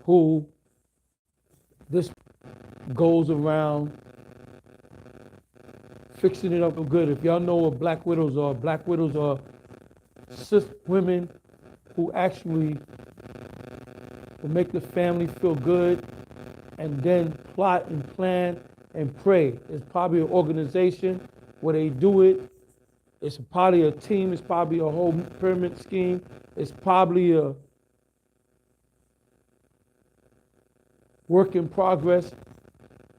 who this goes around fixing it up good. If y'all know what black widows are cis women who actually will make the family feel good and then plot and plan and pray. It's probably an organization where they do it. It's probably a team. It's probably a whole pyramid scheme. It's probably a work in progress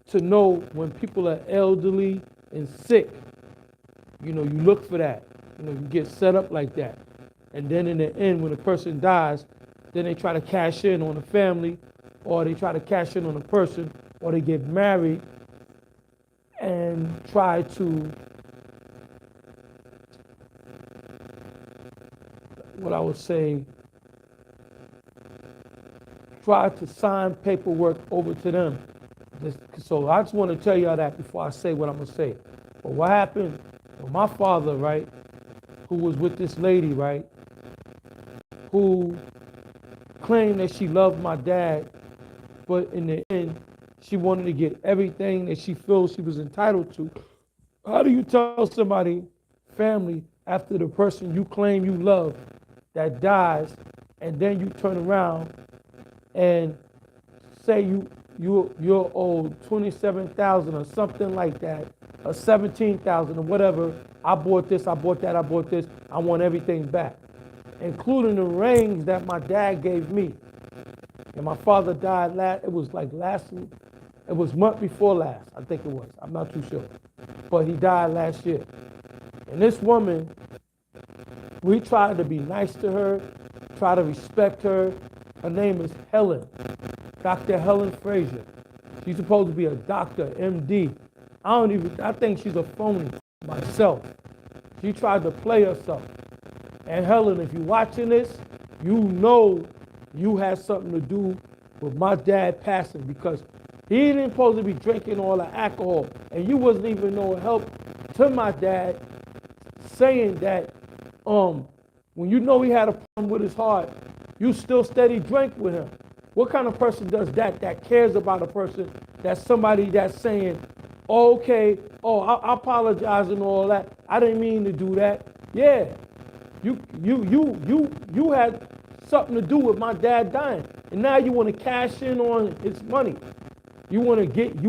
to know when people are elderly and sick. You look for that. You get set up like that. And then in the end, when the person dies, then they try to cash in on the family, or they try to cash in on the person, or they get married and try to, what I would say, try to sign paperwork over to them. So I just want to tell y'all that before I say what I'm going to say. But what happened with my father, right, who was with this lady, right, who claimed that she loved my dad, but in the end, she wanted to get everything that she feels she was entitled to. How do you tell somebody, family, after the person you claim you love that dies, and then you turn around and say you're owed 27,000 or something like that, or 17,000 or whatever. I bought this, I bought that, I bought this. I want everything back, including the rings that my dad gave me. And my father died it was month before last, I think it was. I'm not too sure. But he died last year. And this woman, we tried to be nice to her, try to respect her. Her name is Helen, Dr. Helen Frazier. She's supposed to be a doctor, MD. I think she's a phony myself. She tried to play herself. And Helen, if you're watching this, you know you had something to do with my dad passing, because he didn't supposed to be drinking all the alcohol, and you wasn't even no help to my dad, saying that when you know he had a problem with his heart, you still steady drink with him. What kind of person does that cares about a person, that's somebody that's saying, oh, okay, I apologize and all that. I didn't mean to do that. Yeah, you had something to do with my dad dying, and now you want to cash in on his money. You want to get,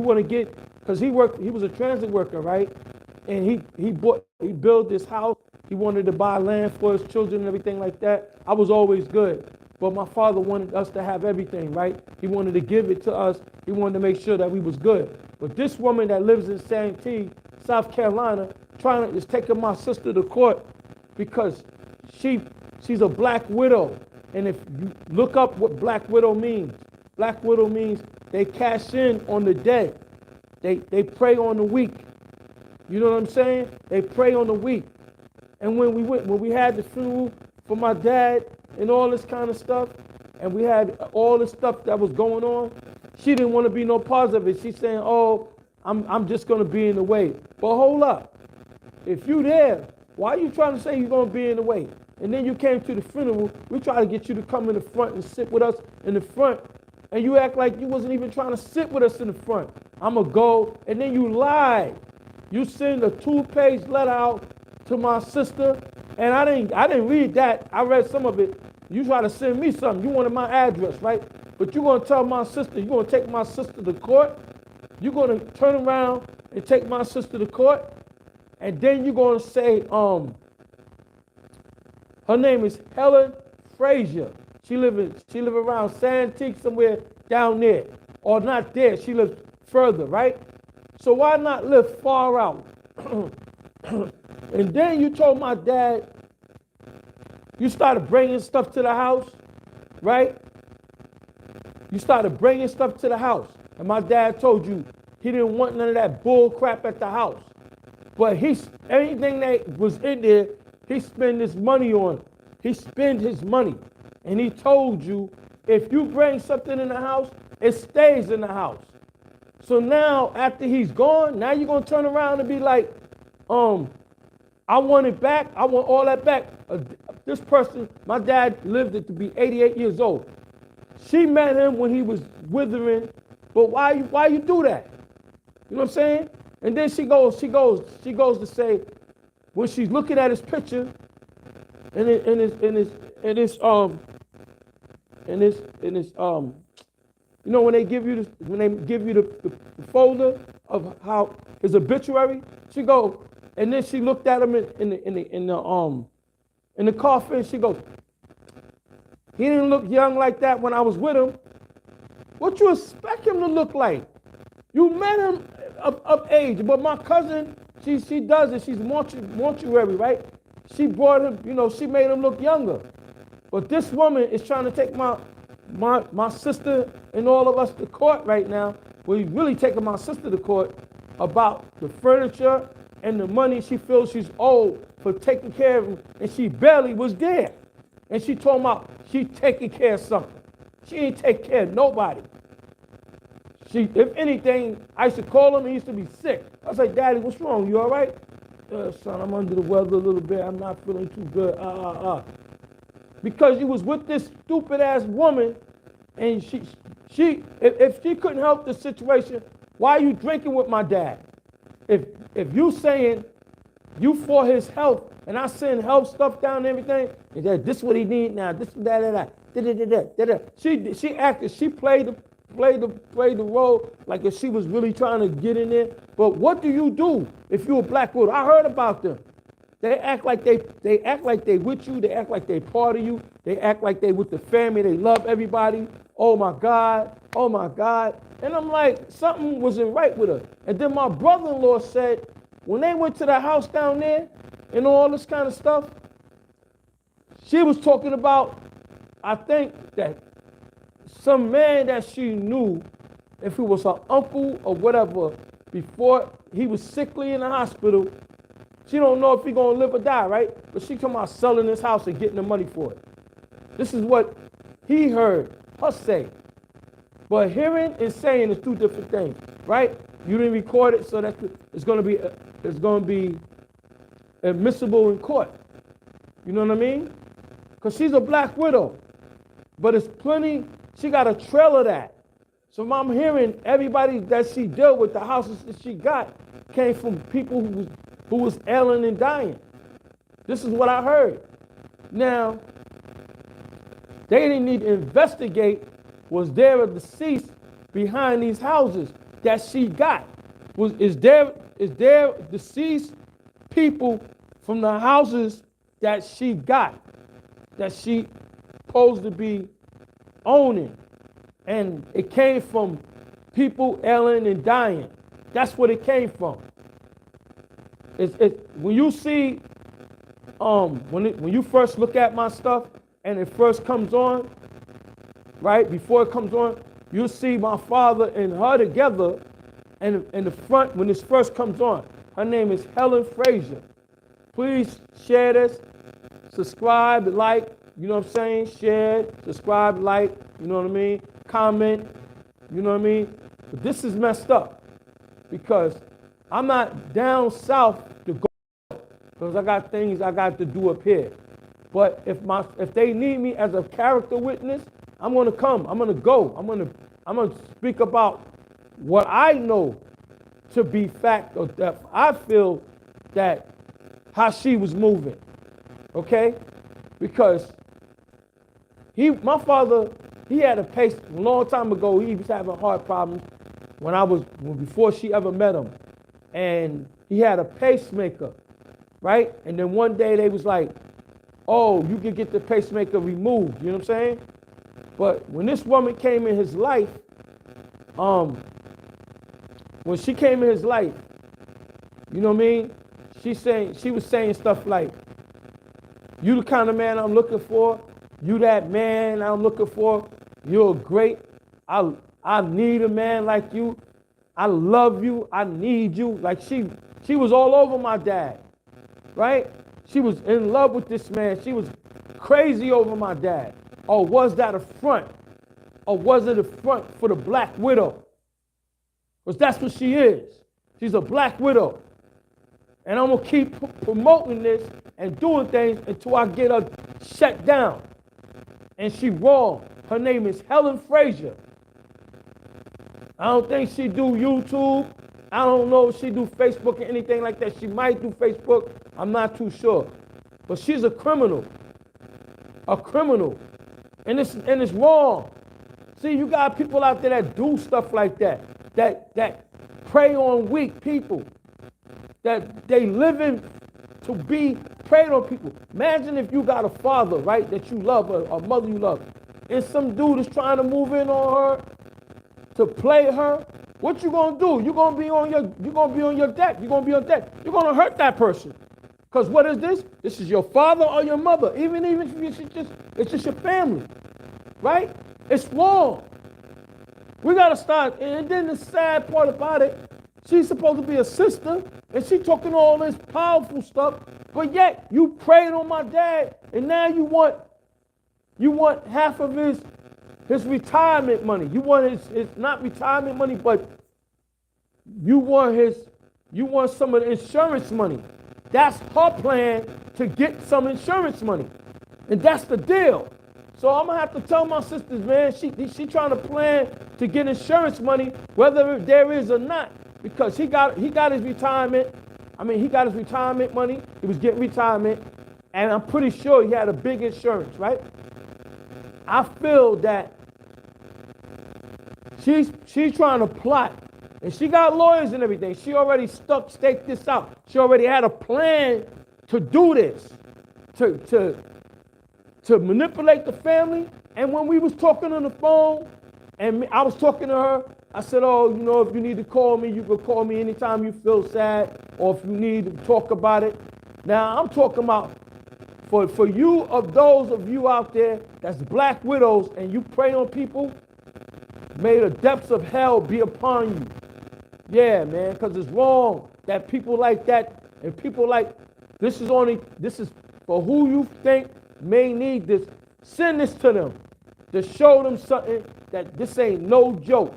because he was a transit worker, right? And he built this house. He wanted to buy land for his children and everything like that. I was always good. But my father wanted us to have everything, right? He wanted to give it to us. He wanted to make sure that we was good. But this woman that lives in Santee, South Carolina, is taking my sister to court because she's a black widow. And if you look up what black widow means they cash in on the dead. They prey on the weak. You know what I'm saying? They prey on the weak. And when we had the funeral for my dad and all this kind of stuff, and we had all this stuff that was going on, she didn't want to be no part of it. She's saying, oh, I'm just going to be in the way. But hold up. If you there, why are you trying to say you're going to be in the way? And then you came to the funeral, we tried to get you to come in the front and sit with us in the front, and you act like you wasn't even trying to sit with us in the front. I'm going to go, and then you lied. You send a 2-page letter out to my sister, and I didn't read that. I read some of it. You try to send me something. You wanted my address, right? But you're going to tell my sister, you're going to take my sister to court. You're going to turn around and take my sister to court, and then you're going to say, her name is Helen Frazier. She live around Santee, somewhere down there, or not there. She lives further, right? So why not live far out? And then you told my dad, you started bringing stuff to the house, right? You started bringing stuff to the house. And my dad told you he didn't want none of that bull crap at the house. But anything that was in there, he spent his money on. He spent his money. And he told you, if you bring something in the house, it stays in the house. So now, after he's gone, now you're going to turn around and be like, I want it back. I want all that back. This person, my dad lived it to be 88 years old. She met him when he was withering, but why you do that? You know what I'm saying? And then she goes to say, when she's looking at his picture, and you know, when they give you the folder of how his obituary, she go, and then she looked at him in the coffin. She goes, he didn't look young like that when I was with him. What you expect him to look like? You met him of age, but my cousin, she does it. She's mortuary, right? She brought him, you know, she made him look younger. But this woman is trying to take my sister and all of us to court right now. We're really taking my sister to court about the furniture and the money she feels she's owed for taking care of him, and she barely was there. And she told me she taking care of something. She ain't take care of nobody. If anything, I used to call him, he used to be sick. I was like, Daddy, what's wrong? You all right? Son, I'm under the weather a little bit. I'm not feeling too good. Because you was with this stupid ass woman, and if she couldn't help the situation, why are you drinking with my dad? If you saying you for his health, and I send health stuff down and everything, and that this what he need now, this that. She played the role like if she was really trying to get in there. But what do you do if you're a black widow? I heard about them. They act like they with you. They act like they part of you. They act like they with the family. They love everybody. Oh my God. And I'm like, something wasn't right with her. And then my brother-in-law said, when they went to the house down there and all this kind of stuff, she was talking about, I think that some man that she knew, if it was her uncle or whatever, before he was sickly in the hospital, she don't know if he gonna live or die, right? But she talking about selling his house and getting the money for it. This is what he heard her say. But hearing and saying is two different things, right? You didn't record it, so that it's gonna be admissible in court. You know what I mean? Because she's a black widow, but it's plenty. She got a trail of that. So I'm hearing everybody that she dealt with, the houses that she got, came from people who was ailing and dying. This is what I heard. Now, they didn't need to investigate, was there a deceased behind these houses that she got? Is there deceased people from the houses that she got, that she supposed to be owning? And it came from people ailing and dying. That's what it came from. When you see, when you first look at my stuff and it first comes on, right, before it comes on, you'll see my father and her together, and in the front, when this first comes on, her name is Helen Frazier. Please share this, subscribe, like, you know what I'm saying? Share, subscribe, like, you know what I mean? Comment, you know what I mean? But this is messed up because I'm not down south to go because I got things I got to do up here. But if they need me as a character witness, I'm gonna come. I'm gonna go. I'm gonna speak about what I know to be fact, or that I feel that how she was moving. Okay? Because my father, he had a pace a long time ago. He was having heart problems before she ever met him. And he had a pacemaker, right? And then one day they was like, oh, you can get the pacemaker removed. You know what I'm saying? But when this woman came in his life, when she came in his life, you know what I mean? She was saying stuff like, you the kind of man I'm looking for. You that man I'm looking for. You're great. I need a man like you. I love you. I need you. Like she was all over my dad, right? She was in love with this man. She was crazy over my dad. Or was that a front? Or was it a front for the black widow? Because that's what she is. She's a black widow. And I'm going to keep promoting this and doing things until I get her shut down. And she wrong. Her name is Helen Frazier. I don't think she do YouTube. I don't know if she do Facebook or anything like that. She might do Facebook. I'm not too sure. But she's a criminal. A criminal. And it's wrong. See, you got people out there that do stuff like that. That prey on weak people. That they live in to be preyed on people. Imagine if you got a father, right, that you love, a mother you love, and some dude is trying to move in on her to play her. What you gonna do? You're gonna be on your deck. You're gonna be on deck. You're gonna hurt that person. Because what is this? This is your father or your mother. Even if it's just your family. Right? It's wrong. We gotta start. And then the sad part about it, she's supposed to be a sister, and she talking all this powerful stuff, but yet you prayed on my dad, and now you want half of his retirement money. You want his not retirement money, but you want some of the insurance money. That's her plan to get some insurance money. And that's the deal. So I'm gonna have to tell my sisters, man, she trying to plan to get insurance money, whether there is or not, because he got his retirement. I mean, he got his retirement money. He was getting retirement, and I'm pretty sure he had a big insurance, right? I feel that she's trying to plot, and she got lawyers and everything. She already staked this out. She already had a plan to do this, to manipulate the family. And when we was talking on the phone, and I was talking to her, I said, oh, you know, if you need to call me, you can call me anytime you feel sad, or if you need to talk about it. Now, I'm talking about for you, of those of you out there that's black widows and you prey on people, may the depths of hell be upon you. Yeah, man, because it's wrong that people like that and people like, this is for who you think may need this. Send this to them to show them something that this ain't no joke.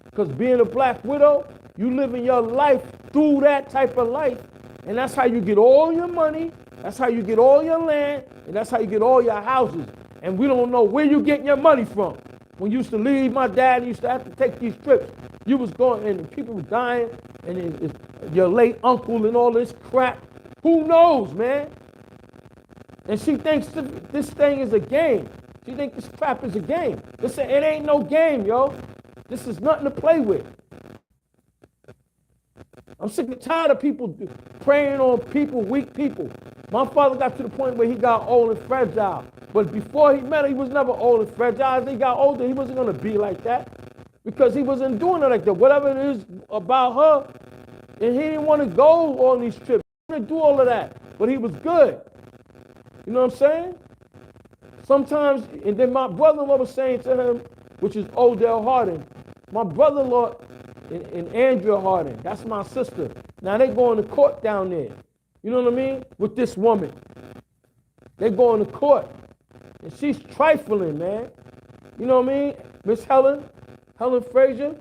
Because being a black widow, you living your life through that type of life, and that's how you get all your money, that's how you get all your land, and that's how you get all your houses. And we don't know where you getting your money from. When you used to leave, my dad used to have to take these trips. You was going, and people were dying, and your late uncle and all this crap. Who knows, man? And she thinks this thing is a game. She thinks this crap is a game. It ain't no game, yo. This is nothing to play with. I'm sick and tired of people preying on people, weak people. My father got to the point where he got old and fragile. But before he met her, he was never old and fragile. As he got older, he wasn't going to be like that. Because he wasn't doing it like that. Whatever it is about her, and he didn't want to go on these trips. He didn't do all of that. But he was good. You know what I'm saying? Sometimes, and then my brother-in-law was saying to him, which is Odell Harding, my brother-in-law and Andrea Harding, that's my sister. Now they going to court down there. You know what I mean? With this woman. They going to court. And she's trifling, man. You know what I mean? Miss Helen Frazier.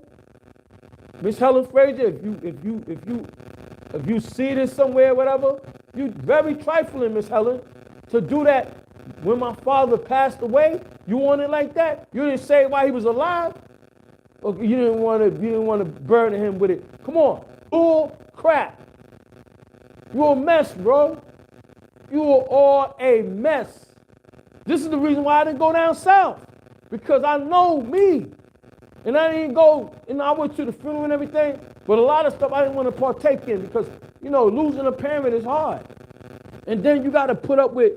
Miss Helen Frazier, if you see this somewhere, whatever, you very trifling, Miss Helen, to do that. When my father passed away, you want it like that? You didn't say why he was alive? Or you didn't want to burden him with it. Come on. Bull crap. You're a mess, bro. You are all a mess. This is the reason why I didn't go down south. Because I know me. And I didn't go, and I went to the funeral and everything, but a lot of stuff I didn't want to partake in because, you know, losing a parent is hard. And then you got to put up with,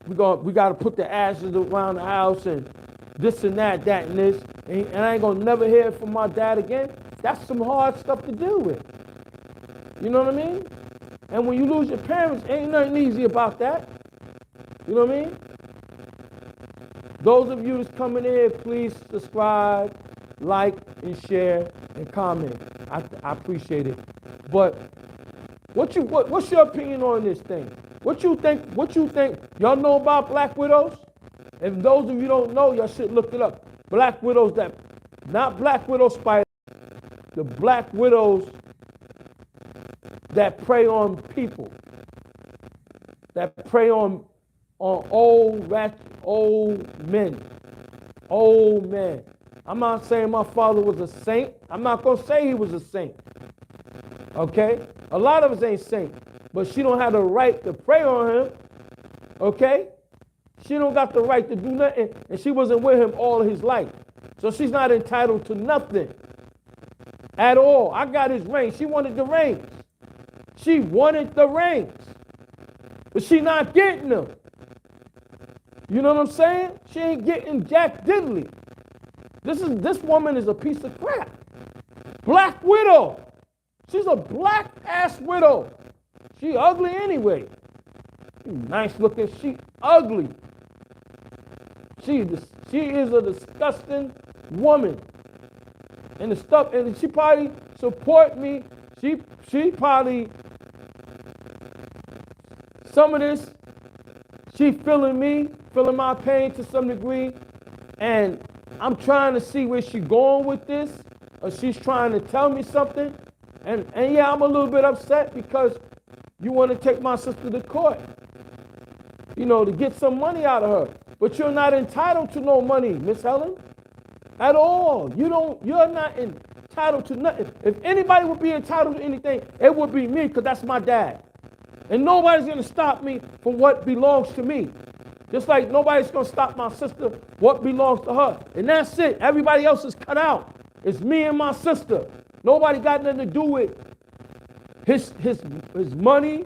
we got to put the ashes around the house and this and that and this, and I ain't going to never hear from my dad again. That's some hard stuff to deal with. You know what I mean? And when you lose your parents, ain't nothing easy about that. You know what I mean? Those of you that's coming in, please subscribe, like, and share, and comment. I appreciate it. But what's your opinion on this thing? What you think? Y'all know about black widows? If those of you don't know, y'all should look it up. Black widows not black widow spider, the black widows that prey on people, that prey on old men, old man. I'm not saying my father was a saint. I'm not going to say he was a saint. Okay? A lot of us ain't saints. But she don't have the right to pray on him. Okay? She don't got the right to do nothing. And she wasn't with him all his life. So she's not entitled to nothing at all. I got his rings. She wanted the rings. She wanted the rings. But she not getting them. You know what I'm saying? She ain't getting Jack Diddley. This woman is a piece of crap. Black widow. She's a black ass widow. She ugly anyway. She nice looking. She ugly. She is a disgusting woman. And the stuff, and she probably support me. She probably, some of this, she feeling me, feeling my pain to some degree. And I'm trying to see where she's going with this, or she's trying to tell me something. And yeah, I'm a little bit upset because you want to take my sister to court, you know, to get some money out of her. But you're not entitled to no money, Miss Helen, at all. You're not entitled to nothing. If anybody would be entitled to anything, it would be me, because that's my dad. And nobody's going to stop me from what belongs to me. Just like nobody's going to stop my sister what belongs to her. And that's it. Everybody else is cut out. It's me and my sister. Nobody got nothing to do with his money,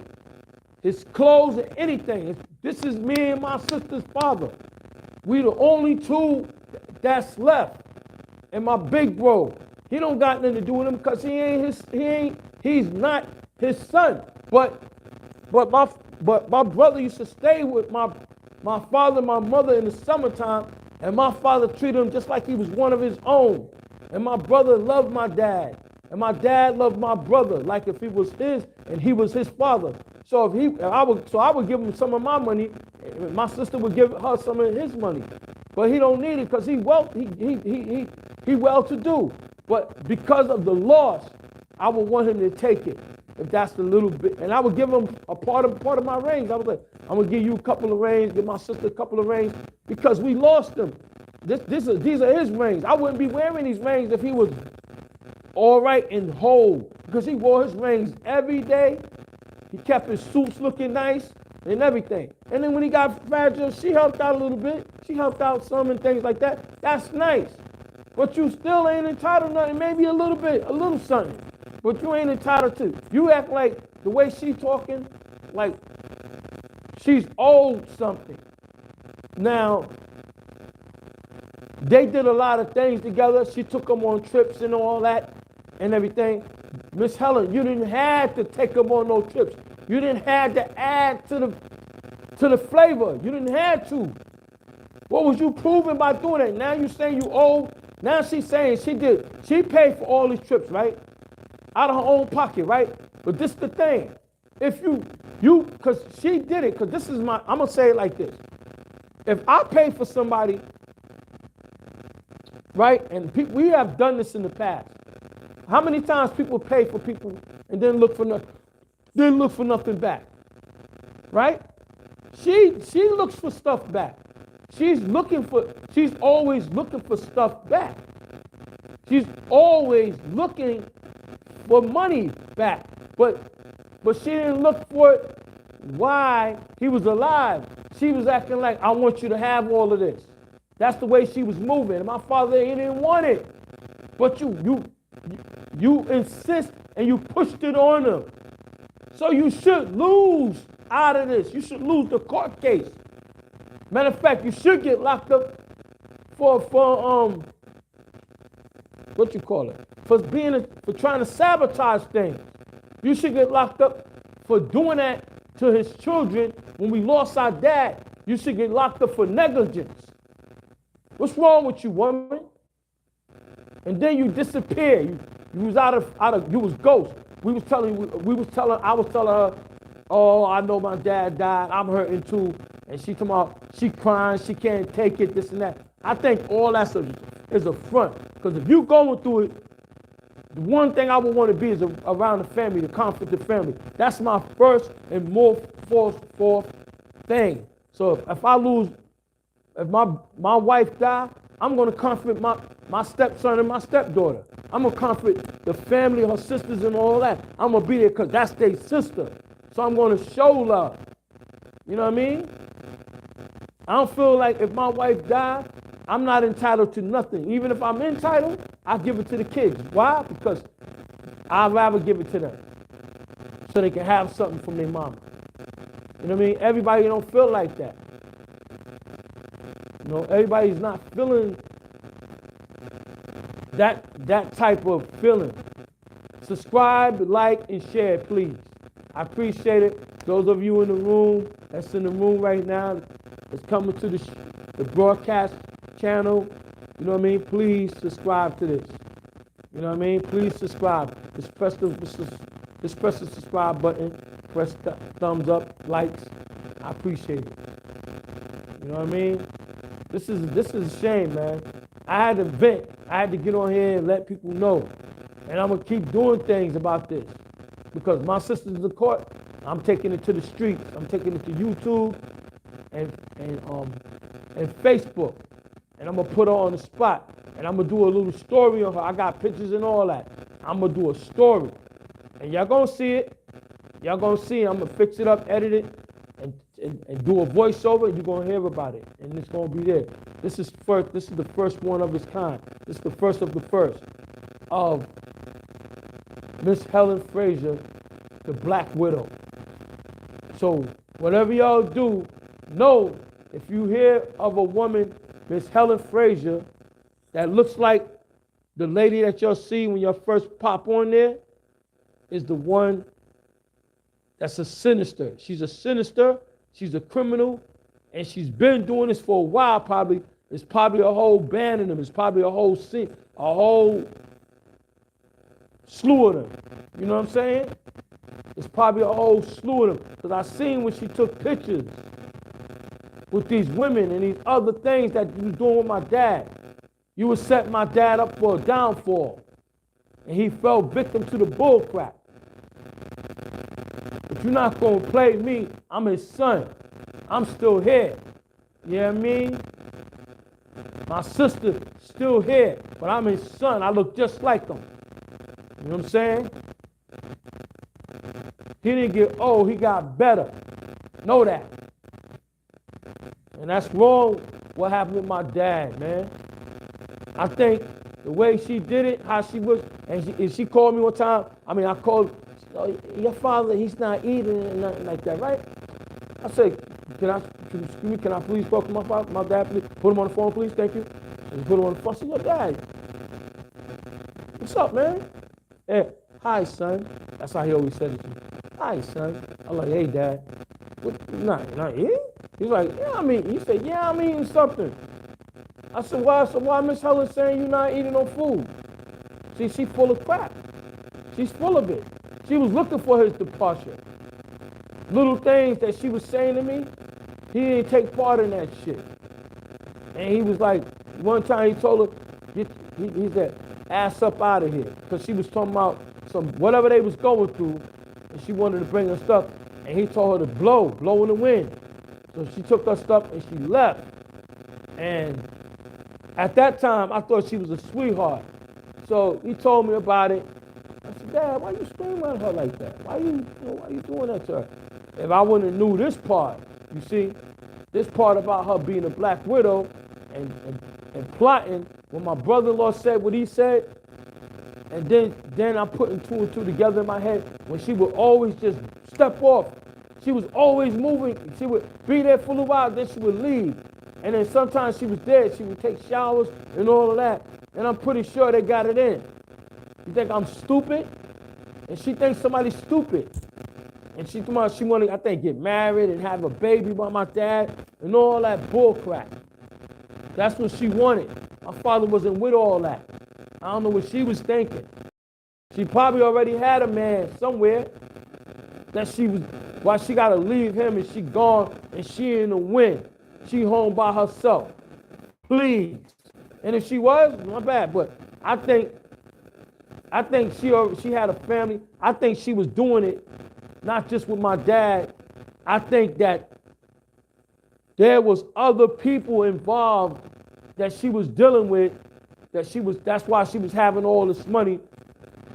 his clothes, or anything. This is me and my sister's father. We the only two that's left. And my big bro, he don't got nothing to do with him because he's not his son. But my brother used to stay with my father and my mother in the summertime, and my father treated him just like he was one of his own. And my brother loved my dad. And my dad loved my brother like if he was his and he was his father. So I would give him some of my money. And my sister would give her some of his money. But he don't need it because he well to do. But because of the loss, I would want him to take it. If that's the little bit, and I would give him a part of my rings. I was like, I'm gonna give you a couple of rings, give my sister a couple of rings, because we lost them. These are his rings. I wouldn't be wearing these rings if he was all right and whole, because he wore his rings every day. He kept his suits looking nice and everything. And then when he got fragile, she helped out a little bit. She helped out some and things like that. That's nice. But you still ain't entitled to nothing. Maybe a little something. But you ain't entitled to. You act like the way she talking, like she's owed something. Now, they did a lot of things together. She took them on trips and all that and everything. Miss Helen, you didn't have to take them on no trips. You didn't have to add to the flavor. You didn't have to. What was you proving by doing that? Now you saying you owe. Now she's saying she did. She paid for all these trips, right? Out of her own pocket, right? But this is the thing. If you, because she did it, because this is I'm going to say it like this. If I pay for somebody, right, and we have done this in the past. How many times people pay for people and then look for nothing back, right? She looks for stuff back. She's always looking for stuff back. She's always looking for money back. But she didn't look for it while he was alive. She was acting like, I want you to have all of this. That's the way she was moving. And my father, he didn't want it. But you insist and you pushed it on him. So you should lose out of this. You should lose the court case. Matter of fact, you should get locked up for what you call it? For trying to sabotage things. You should get locked up for doing that to his children. When we lost our dad, you should get locked up for negligence. What's wrong with you, woman? And then you disappear. You was out of you was ghost. I was telling her, oh, I know my dad died. I'm hurting too. And she come out, she crying, she can't take it, this and that. I think all that is a front. Because if you going through it, the one thing I would want to be is around the family, to comfort the family. That's my first and fourth thing. So if I lose, if my wife die, I'm going to comfort my stepson and my stepdaughter. I'm going to comfort the family, her sisters and all that. I'm going to be there because that's their sister. So I'm going to show love. You know what I mean? I don't feel like if my wife died, I'm not entitled to nothing. Even if I'm entitled, I give it to the kids. Why? Because I'd rather give it to them so they can have something from their mama. You know what I mean? Everybody don't feel like that. You know, everybody's not feeling that type of feeling. Subscribe, like, and share, please. I appreciate it. Those of you in the room, that's in the room right now, that's coming to the broadcast channel, you know what I mean? Please subscribe to this. You know what I mean? Please subscribe. Just press the subscribe button. Press the thumbs up, likes. I appreciate it. You know what I mean? This is a shame, man. I had to vent. I had to get on here and let people know. And I'm gonna keep doing things about this. Because my sister's in the court, I'm taking it to the streets. I'm taking it to YouTube and Facebook. And I'm gonna put her on the spot. And I'm gonna do a little story on her. I got pictures and all that. I'm gonna do a story. And y'all gonna see it. Y'all gonna see it. I'm gonna fix it up, edit it, and do a voiceover, and you're gonna hear about it. And it's gonna be there. This is the first one of its kind. This is the first of the first of Miss Helen Frazier, the Black Widow. So whatever y'all do, know if you hear of a woman, Miss Helen Frazier, that looks like the lady that y'all see when y'all first pop on there, is the one that's a sinister. She's a sinister, she's a criminal, and she's been doing this for a while probably. It's probably a whole band of them. It's probably a whole scene, a whole slew of them. You know what I'm saying? It's probably a whole slew of them. Because I seen when she took pictures with these women and these other things that you was doing with my dad. You would set my dad up for a downfall. And he fell victim to the bull crap. But you're not going to play me. I'm his son. I'm still here. You know what I mean? My sister still here, but I'm his son. I look just like him. You know what I'm saying? He didn't get old. He got better. Know that. And that's wrong what happened with my dad, man. I think the way she did it, how she was, and she called me one time. I mean, I called, oh, your father, he's not eating and nothing like that, right? I said, can I please talk to my father, my dad, please? Put him on the phone, please, thank you. And put him on the phone. I said, your dad, what's up, man? Yeah, hi, son. That's how he always said it to me. Hi, son. I'm like, hey, dad. What, not eating? He's like, yeah, I'm eating. He said, yeah, I'm eating something. I said, why Miss Helen saying you're not eating no food? See, she's full of crap. She's full of it. She was looking for his departure. Little things that she was saying to me, he didn't take part in that shit. And he was like, one time he told her, he said, ass up out of here. Because she was talking about whatever they was going through, and she wanted to bring her stuff, and he told her to blow in the wind. So she took her stuff and she left. And at that time, I thought she was a sweetheart. So he told me about it. I said, Dad, why you screaming at her like that? Why you doing that to her? If I wouldn't have knew this part, you see, this part about her being a Black Widow and plotting, when my brother-in-law said what he said, and then I'm putting two and two together in my head, when she would always just step off. She was always moving. She would be there for a while, then she would leave. And then sometimes she was there, she would take showers and all of that. And I'm pretty sure they got it in. You think I'm stupid? And she thinks somebody's stupid. And she wanted, I think, get married and have a baby by my dad and all that bull crap. That's what she wanted. My father wasn't with all that. I don't know what she was thinking. She probably already had a man somewhere that why she got to leave him and she gone and she in the wind. She home by herself. Please. And if she was, not bad. But I think she had a family. I think she was doing it not just with my dad. I think that there was other people involved that she was dealing with, that's why she was having all this money,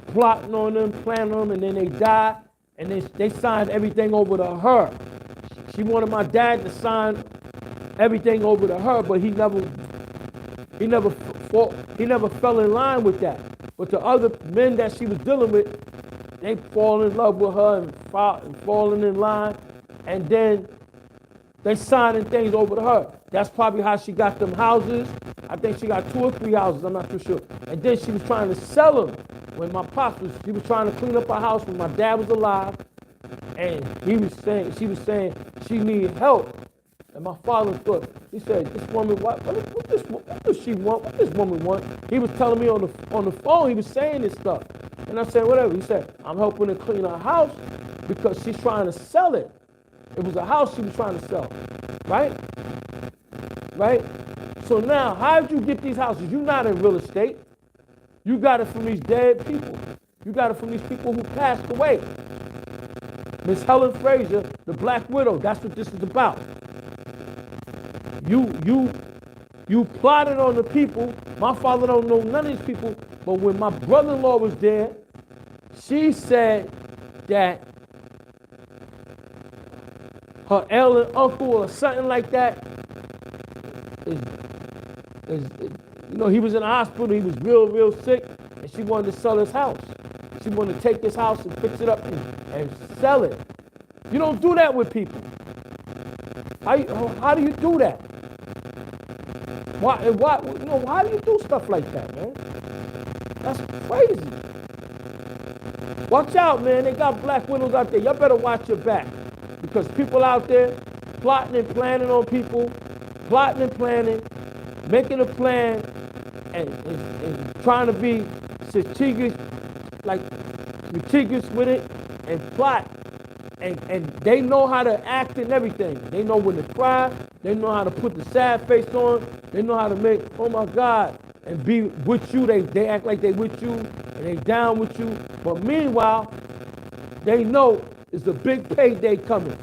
plotting on them, planning on them, and then they died, and they signed everything over to her. She wanted my dad to sign everything over to her, but he never fell in line with that. But the other men that she was dealing with, they fall in love with her and falling in line, and then they signing things over to her. That's probably how she got them houses. I think she got 2 or 3 houses, I'm not too sure. And then she was trying to sell them when my pops she was trying to clean up her house when my dad was alive, and she was saying she needed help. And my father thought, he said, this woman, what does she want? What does this woman want? He was telling me on the phone, he was saying this stuff. And I said, whatever. He said, I'm helping her clean her house because she's trying to sell it. It was a house she was trying to sell, right? Right? So now, how did you get these houses? You're not in real estate. You got it from these dead people. You got it from these people who passed away. Miss Helen Frazier, the Black Widow, that's what this is about. You plotted on the people. My father don't know none of these people, but when my brother-in-law was there, she said that her ailing uncle or something like that he was in the hospital, he was real sick, and she wanted to sell his house. She wanted to take his house and fix it up and sell it. You don't do that with people. How do you do that? Why do you do stuff like that, man? That's crazy. Watch out, man. They got black widows out there. Y'all better watch your back. Because people out there plotting and planning on people, plotting and planning, making a plan, and trying to be strategic with it, and plot. And they know how to act and everything. They know when to cry. They know how to put the sad face on. They know how to make, oh my God, and be with you. They act like they with you, and they down with you. But meanwhile, they know it's a big payday coming.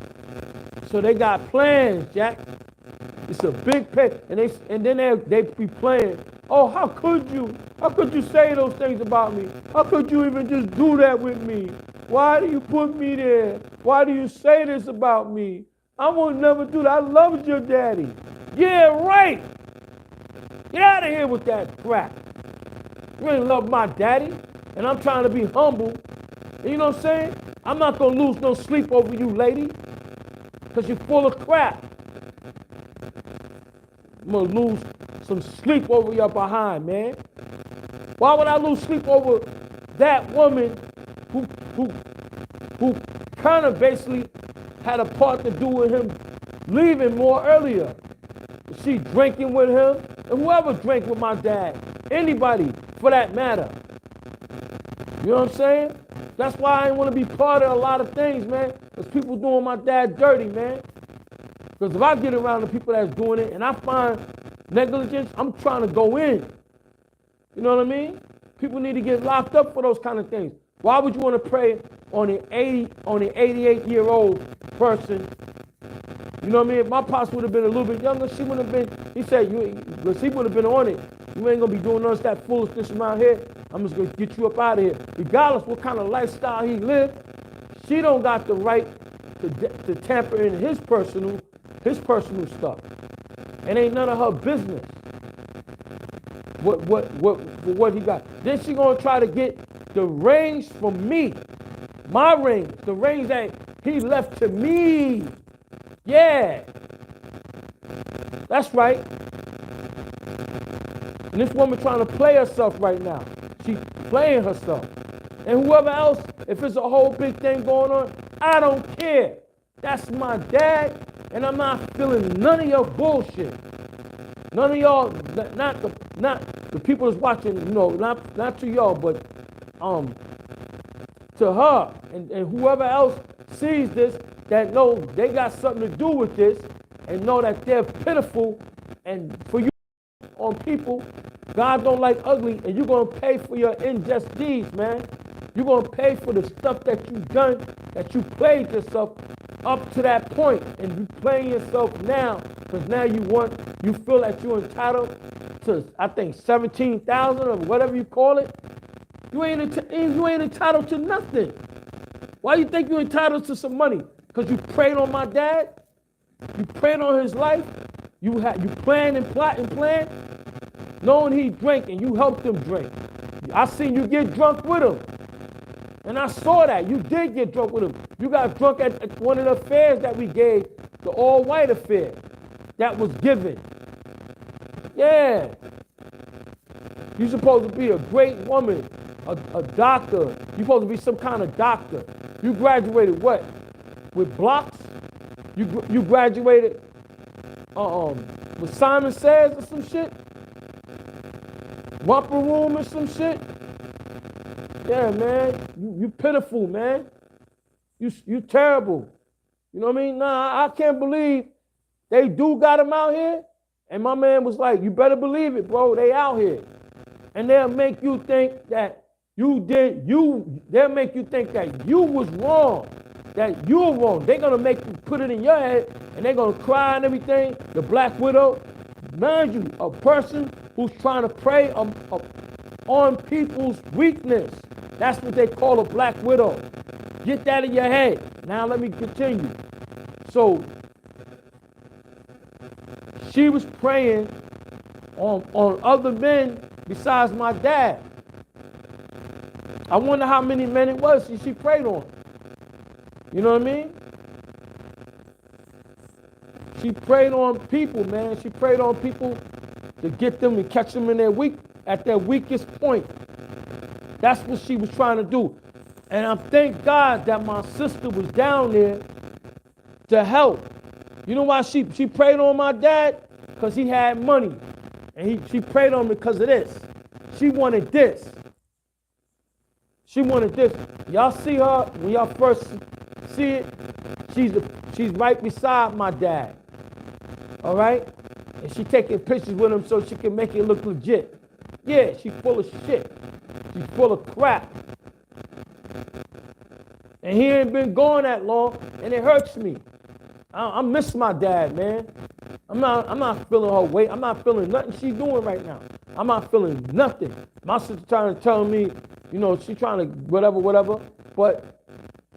So they got plans, Jack. It's a big pay, and then they be playing. Oh, how could you? How could you say those things about me? How could you even just do that with me? Why do you put me there? Why do you say this about me? I will never do that. I loved your daddy. Yeah, right. Get out of here with that crap. You ain't love my daddy, and I'm trying to be humble. You know what I'm saying? I'm not going to lose no sleep over you, lady, because you're full of crap. I'm going to lose some sleep over your behind, man. Why would I lose sleep over that woman who kind of basically had a part to do with him leaving more earlier? She drinking with him, and whoever drank with my dad, anybody for that matter. You know what I'm saying? That's why I ain't want to be part of a lot of things, man. Because people doing my dad dirty, man. Because if I get around the people that's doing it and I find negligence, I'm trying to go in. You know what I mean? People need to get locked up for those kind of things. Why would you want to prey on an 88-year-old person? You know what I mean? If my pops would have been a little bit younger, she would have been, he said, he would have been on it. You ain't going to be doing none of that foolishness around here. I'm just going to get you up out of here. Regardless what kind of lifestyle he lived, she don't got the right to tamper in his personal stuff. It ain't none of her business. What he got. Then she gonna try to get the rings from me. My rings. The rings that he left to me. Yeah. That's right. And this woman trying to play herself right now. She playing herself. And whoever else, if it's a whole big thing going on, I don't care. That's my dad, and I'm not feeling none of your bullshit. None of y'all, not the people that's watching, not to y'all, but to her and whoever else sees this, that know they got something to do with this, and know that they're pitiful, and for you on people, God don't like ugly, and you're gonna pay for your unjust deeds, man. You're gonna pay for the stuff that you've done, that you played yourself up to that point, and you playing yourself now because now you feel that you're entitled to I think 17,000 or whatever you call it. You ain't entitled to nothing. Why you think you're entitled to some money? Because you prayed on my dad? You prayed on his life? You planned and plot and planned? Knowing he drank and you helped him drink. I seen you get drunk with him. And I saw that. You did get drunk with him. You got drunk at one of the affairs that we gave, the all-white affair that was given. Yeah. You're supposed to be a great woman, a doctor. You're supposed to be some kind of doctor. You graduated what? With blocks? You graduated with Simon Says or some shit? Romper Room or some shit? Yeah, man. You pitiful, man. You terrible. You know what I mean? Nah, I can't believe they do got him out here. And my man was like, you better believe it, bro. They out here. And they'll make you think that they'll make you think that you was wrong, that you were wrong. They're going to make you put it in your head, and they're going to cry and everything. The Black Widow, mind you, a person who's trying to prey on people's weakness. That's what they call a Black Widow. Get that in your head. Now let me continue. So she was preying on other men besides my dad. I wonder how many men it was she preyed on. You know what I mean? She preyed on people, man. She preyed on people to get them and catch them in at their weakest point. That's what she was trying to do. And I thank God that my sister was down there to help. You know why she preyed on my dad? Because he had money. And she preyed on him because of this. She wanted this. She wanted this. Y'all see her when y'all first see it? She's right beside my dad. All right? And she taking pictures with him so she can make it look legit. Yeah, she's full of shit. She's full of crap. And he ain't been gone that long, and it hurts me. I miss my dad, man. I'm not feeling her weight. I'm not feeling nothing she's doing right now. I'm not feeling nothing. My sister trying to tell me, you know, she trying to whatever. But,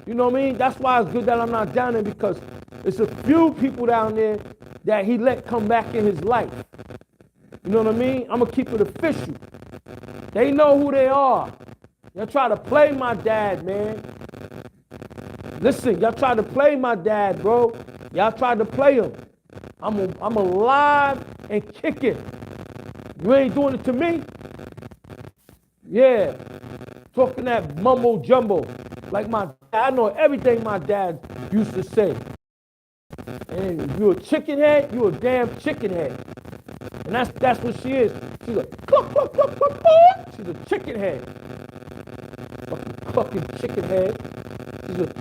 you know what I mean? That's why it's good that I'm not down there, because it's a few people down there that he let come back in his life. You know what I mean? I'm going to keep it official. They know who they are. Y'all try to play my dad, man. Listen, y'all tried to play my dad, bro. Y'all tried to play him. I'm alive and kicking. You ain't doing it to me? Yeah. Talking that mumbo jumbo. Like I know everything my dad used to say. And if you're a chicken head, you're a damn chicken head. And that's what she is. She's a cluck, cluck, cluck, cluck, cluck. She's a chicken head. Fucking clucking chicken head. She's a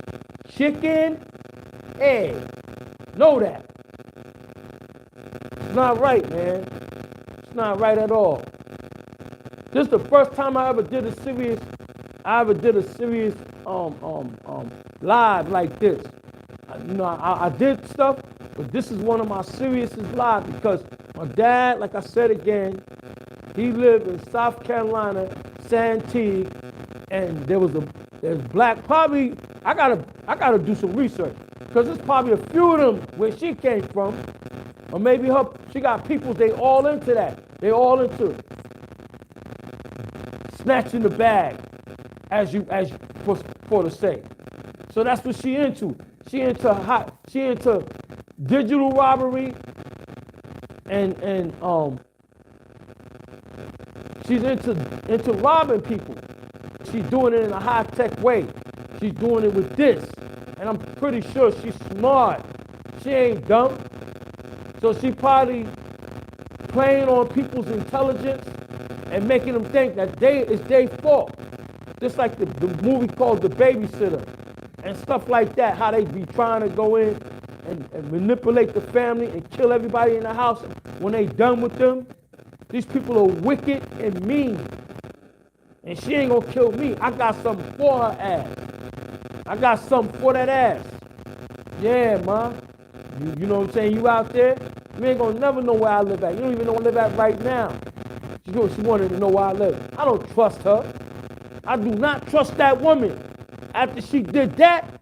chicken head. Know that. It's not right, man. It's not right at all. This is the first time I ever did a serious live like this. You know, I did stuff, but this is one of my seriousest lives, because my dad, like I said again, he lived in South Carolina, Santee, and there's black, probably, I gotta do some research, because there's probably a few of them where she came from, or maybe she got people, they all into that. They all into snatching the bag, for the sake. So that's what she into. She into digital robbery, and she's into robbing people. She's doing it in a high-tech way. She's doing it with this. And I'm pretty sure she's smart. She ain't dumb. So she probably playing on people's intelligence and making them think that it's their fault. Just like the movie called The Babysitter and stuff like that, how they be trying to go in and manipulate the family and kill everybody in the house when they done with them. These people are wicked and mean. And she ain't gonna kill me. I got something for her ass. I got something for that ass. Yeah, man. You know what I'm saying? You out there, you ain't gonna never know where I live at. You don't even know where I live at right now. She wanted to know where I live. I don't trust her. I do not trust that woman. After she did that,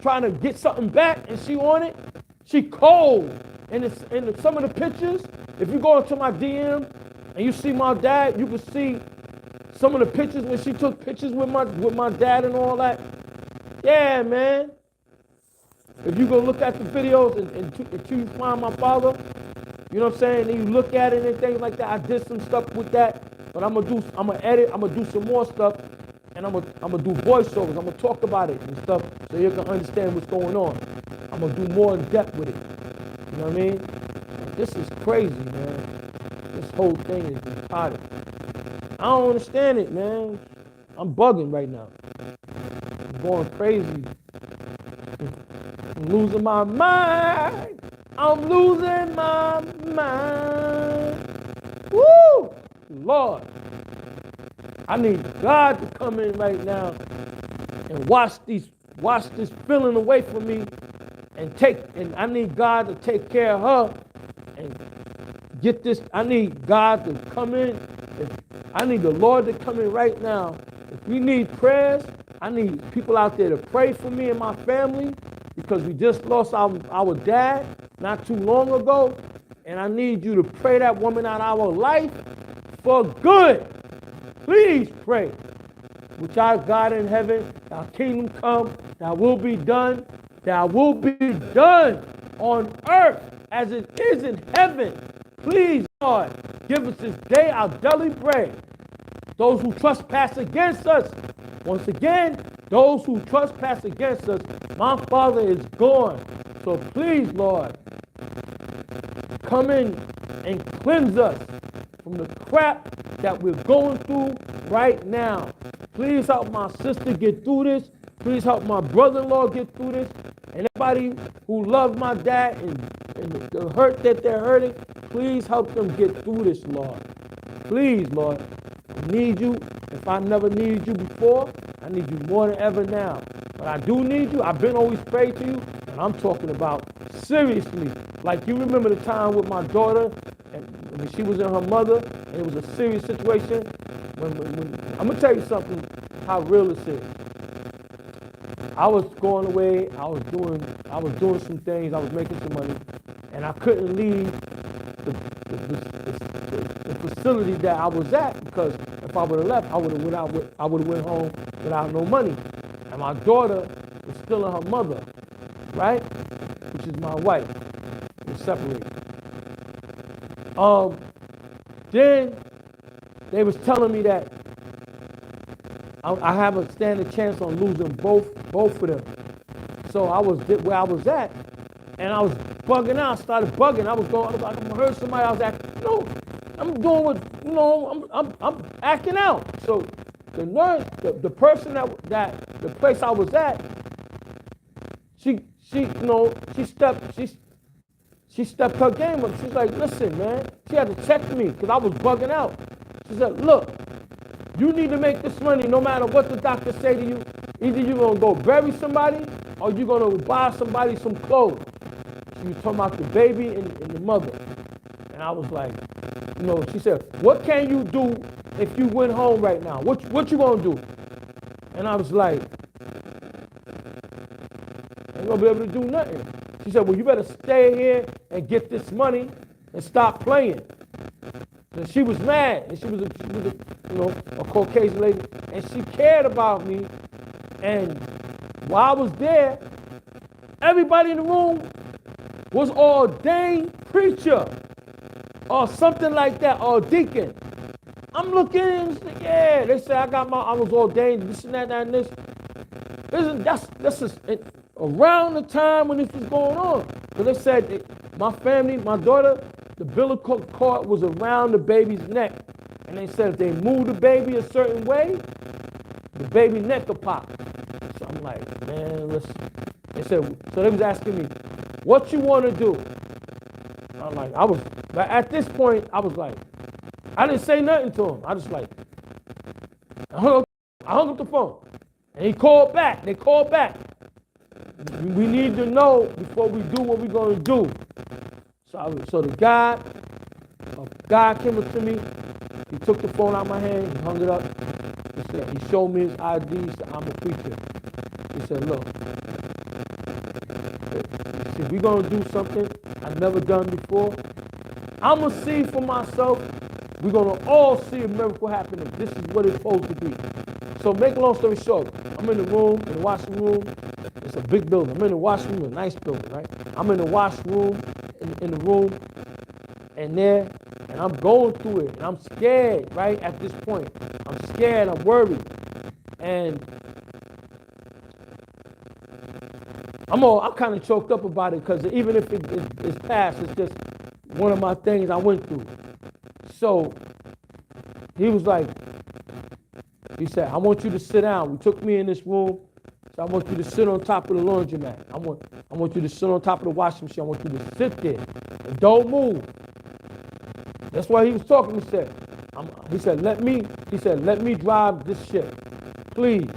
trying to get something back, and she on it, she cold. And some of the pictures, if you go into my DM and you see my dad, you can see some of the pictures when she took pictures with my dad and all that. Yeah, man. If you go look at the videos until you find my father, you know what I'm saying? And you look at it and things like that. I did some stuff with that, but I'm gonna edit. I'm gonna do some more stuff, and I'm gonna do voiceovers. I'm gonna talk about it and stuff so you can understand what's going on. I'm gonna do more in depth with it. You know what I mean? This is crazy, man. This whole thing is retarded. I don't understand it, man. I'm bugging right now. I'm going crazy. I'm losing my mind. I'm losing my mind. Woo! Lord. I need God to come in right now and wash this feeling away from me and I need God to take care of her and get this. I need God to come in. I need the Lord to come in right now. If we need prayers, I need people out there to pray for me and my family because we just lost our dad not too long ago. And I need you to pray that woman out of our life for good. Please pray. Which our God in heaven, thy kingdom come, thy will be done. Thy will be done on earth as it is in heaven. Please, Lord, give us this day our daily bread. Those who trespass against us, once again, those who trespass against us, my Father is gone. So please, Lord, come in and cleanse us from the crap that we're going through right now. Please help my sister get through this. Please help my brother-in-law get through this. And everybody who loves my dad and the hurt that they're hurting, please help them get through this, Lord. Please, Lord. I need you. If I never needed you before, I need you more than ever now. But I do need you. I've been always praying to you. And I'm talking about seriously. Like you remember the time with my daughter and when she was in her mother and it was a serious situation. When I'm going to tell you something, how real this is. I was going away. I was doing some things. I was making some money, and I couldn't leave the facility that I was at because if I would have left, I would have went home without no money. And my daughter was still in her mother, right? Which is my wife. We're separated. Then they was telling me that I have a standing chance on losing both of them. So I was where I was at, and I was bugging out. I started bugging. I was like, I'm gonna hurt somebody. I was acting. No, I'm doing what I'm acting out. So the nurse, the person that the place I was at, she stepped her game up. She's like, listen, man. She had to check me because I was bugging out. She said, look. You need to make this money no matter what the doctor say to you. Either you're going to go bury somebody or you're going to buy somebody some clothes. She was talking about the baby and the mother. And I was like, she said, what can you do if you went home right now? What you going to do? And I was like, I ain't going to be able to do nothing. She said, well, you better stay here and get this money and stop playing. And she was mad, and she was a Caucasian lady, and she cared about me. And while I was there, everybody in the room was ordained preacher or something like that, or deacon. I'm looking and yeah, they said I was ordained this and that and this. This is around the time when this was going on. Because they said my family, my daughter, the umbilical cord was around the baby's neck. And they said if they move the baby a certain way, the baby neck will pop. So I'm like, man, listen. They said, so they was asking me, what you want to do? I'm like, but at this point, I was like, I didn't say nothing to him. I just like, I hung up the phone. And he called back. They called back. We need to know before we do what we're going to do. So the guy came up to me, He took the phone out of my hand, he hung it up. He showed me his ID. He said, I'm a preacher. He said, look, if we're going to do something I've never done before, I'm going to see for myself. We're going to all see a miracle happening. This is what it's supposed to be. So make a long story short, I'm in the room, in the washing room. It's a big building. I'm in the washing room, a nice building, right? I'm in the washroom, in the room, and I'm going through it, and I'm scared, right, at this point. I'm scared, I'm worried. And I'm kind of choked up about it because even if it's past, it's just one of my things I went through. So he was like, he said, I want you to sit down. We took me in this room. So I want you to sit on top of the laundromat. I want you to sit on top of the washing machine. I want you to sit there and don't move. That's why he was talking. He said, let me drive this ship, please.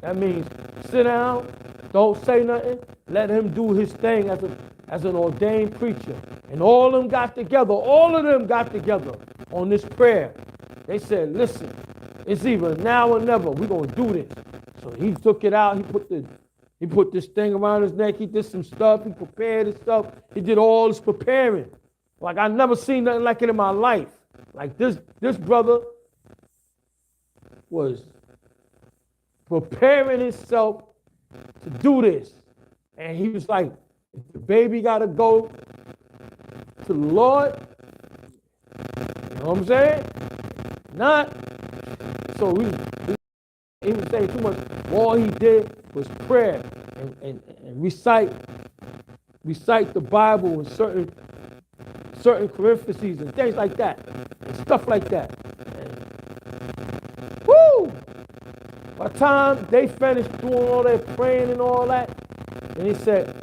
That means sit down, don't say nothing, let him do his thing as an ordained preacher. And all of them got together on this prayer. They said, listen, it's either now or never. We're gonna do this. So he took it out. He put this thing around his neck. He did some stuff. He prepared his stuff. He did all this preparing. Like I never seen nothing like it in my life. Like this brother was preparing himself to do this. And he was like, if the baby gotta go to the Lord, you know what I'm saying? Not. So he was saying too much. All he did was prayer and recite the Bible and certain parentheses and things like that, and stuff like that. And, woo! By the time they finished doing all their praying and all that, and he said,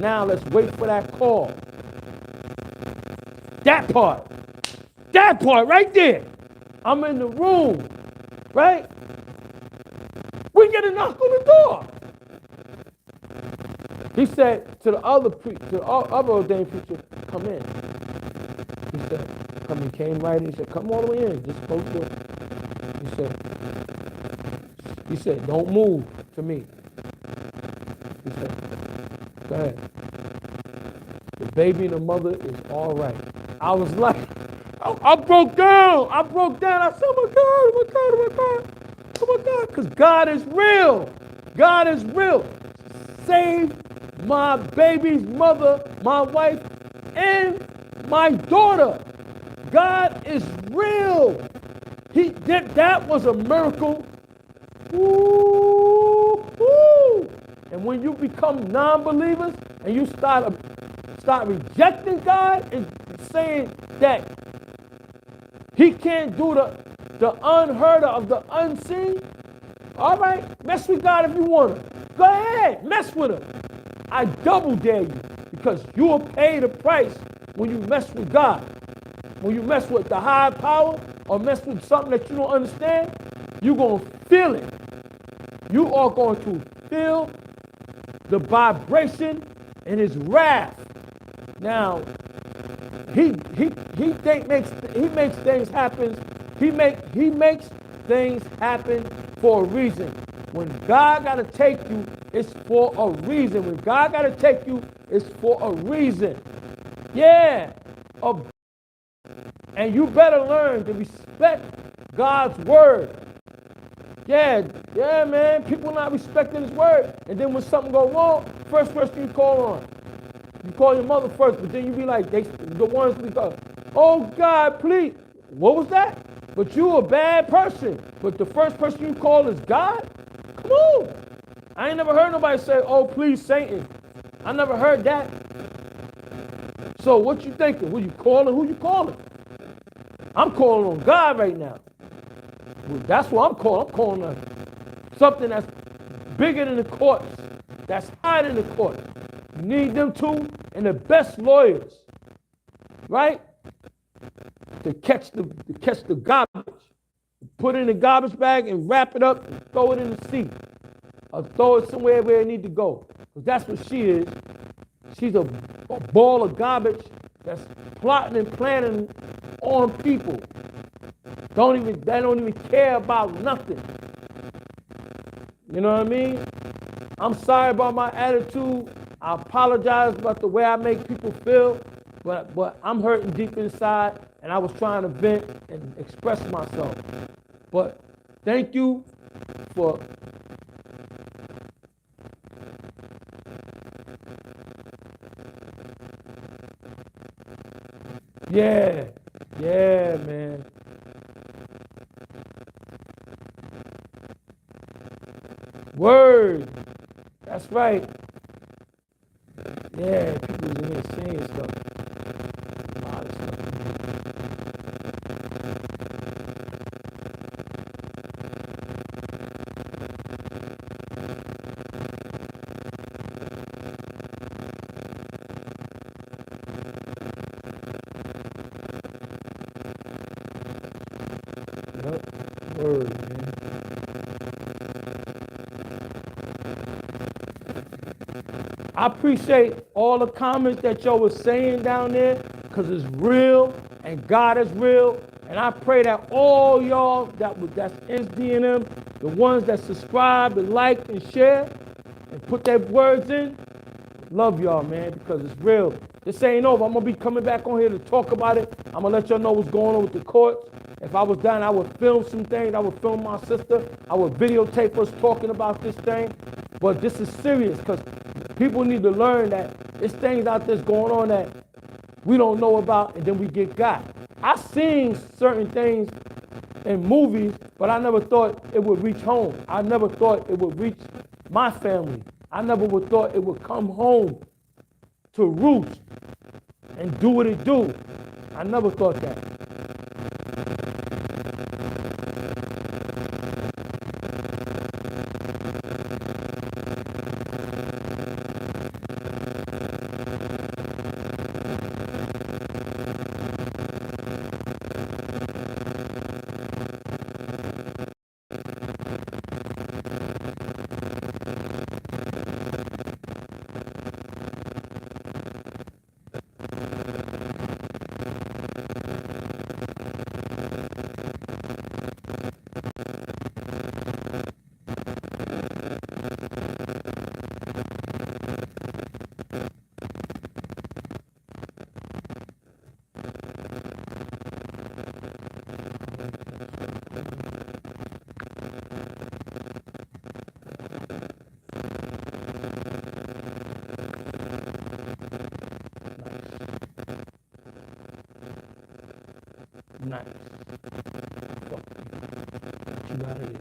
now let's wait for that call. That part right there. I'm in the room, right? We get a knock on the door. He said to the other ordained preacher, come in. He said, come in, came right in. He said, come all the way in. Just go through it. He said, don't move to me. He said, go ahead. The baby and the mother is all right. I was like, I broke down. I said, oh my God, because God is real. God is real. Saved my baby's mother, my wife, and my daughter. God is real. That was a miracle. Ooh, ooh. And when you become non-believers and you start rejecting God and saying that he can't do the unheard of, the unseen, all right, mess with God if you want to. Go ahead, mess with him. I double dare you, because you will pay the price when you mess with God. When you mess with the higher power or mess with something that you don't understand, you're going to feel it. You are going to feel the vibration in his wrath. Now, he makes things happen. He makes things happen for a reason. When God got to take you, it's for a reason. When God got to take you, it's for a reason. Yeah. And you better learn to respect God's word. Yeah, man. People not respecting his word. And then when something go wrong, first person you call on. You call your mother first, but then you be like, the ones we go, oh God, please. What was that? But you a bad person. But the first person you call is God? Come on. I ain't never heard nobody say, oh, please, Satan. I never heard that. So what you thinking? Who you calling? I'm calling on God right now. Well, that's what I'm calling. I'm calling on something that's bigger than the courts, that's higher than the court. You need them two and the best lawyers, right? To catch the garbage. Put it in the garbage bag and wrap it up and throw it in the sea. Or throw it somewhere where it needs to go. Because that's what she is. She's a ball of garbage that's plotting and planning on people. They don't even care about nothing. You know what I mean? I'm sorry about my attitude. I apologize about the way I make people feel, but I'm hurting deep inside, and I was trying to vent and express myself. But thank you for yeah, yeah, man. Word. That's right. Yeah, people was in there saying stuff. A lot of stuff. Yep. Word, man. I appreciate all the comments that y'all was saying down there, because it's real and God is real. And I pray that all y'all that's SDNM, the ones that subscribe and like and share and put their words in, love y'all, man, because it's real. This ain't over. I'm gonna be coming back on here to talk about it. I'm gonna let y'all know what's going on with the courts. If I was done, I would film some things. I would film my sister. I would videotape us talking about this thing. But this is serious, because people need to learn that there's things out there going on that we don't know about, and then we get got. I've seen certain things in movies, but I never thought it would reach home. I never thought it would reach my family. I never would thought it would come home to roost and do what it do. I never thought that. Nice. Fuck you. Get you out of here.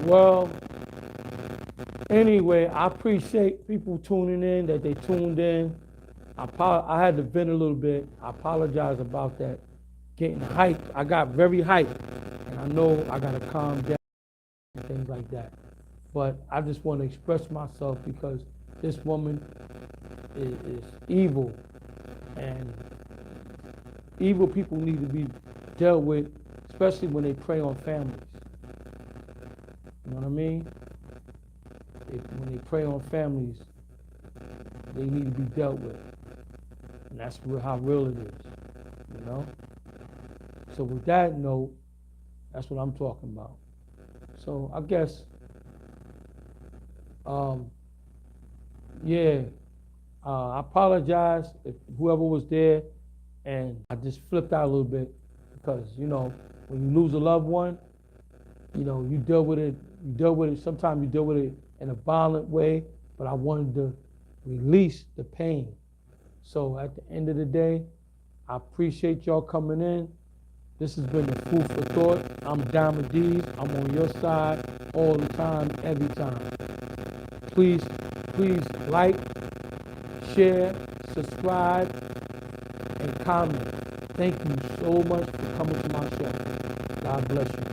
Well, anyway, I appreciate people tuning in, that they tuned in. I had to vent a little bit. I apologize about that. Getting hyped. I got very hyped. And I know I got to calm down and things like that. but I just want to express myself because this woman is evil, and evil people need to be dealt with, especially when they prey on families. You know what I mean? When they prey on families, they need to be dealt with. And that's how real it is, you know? So with that note, that's what I'm talking about. So I guess, yeah, I apologize if whoever was there, and I just flipped out a little bit because, you know, when you lose a loved one, you know, you deal with it, sometimes you deal with it in a violent way, but I wanted to release the pain. So at the end of the day, I appreciate y'all coming in. This has been the Food for Thought. I'm Diamond D's. I'm on your side all the time, every time. Please like, share, subscribe, and comment. Thank you so much for coming to my show. God bless you.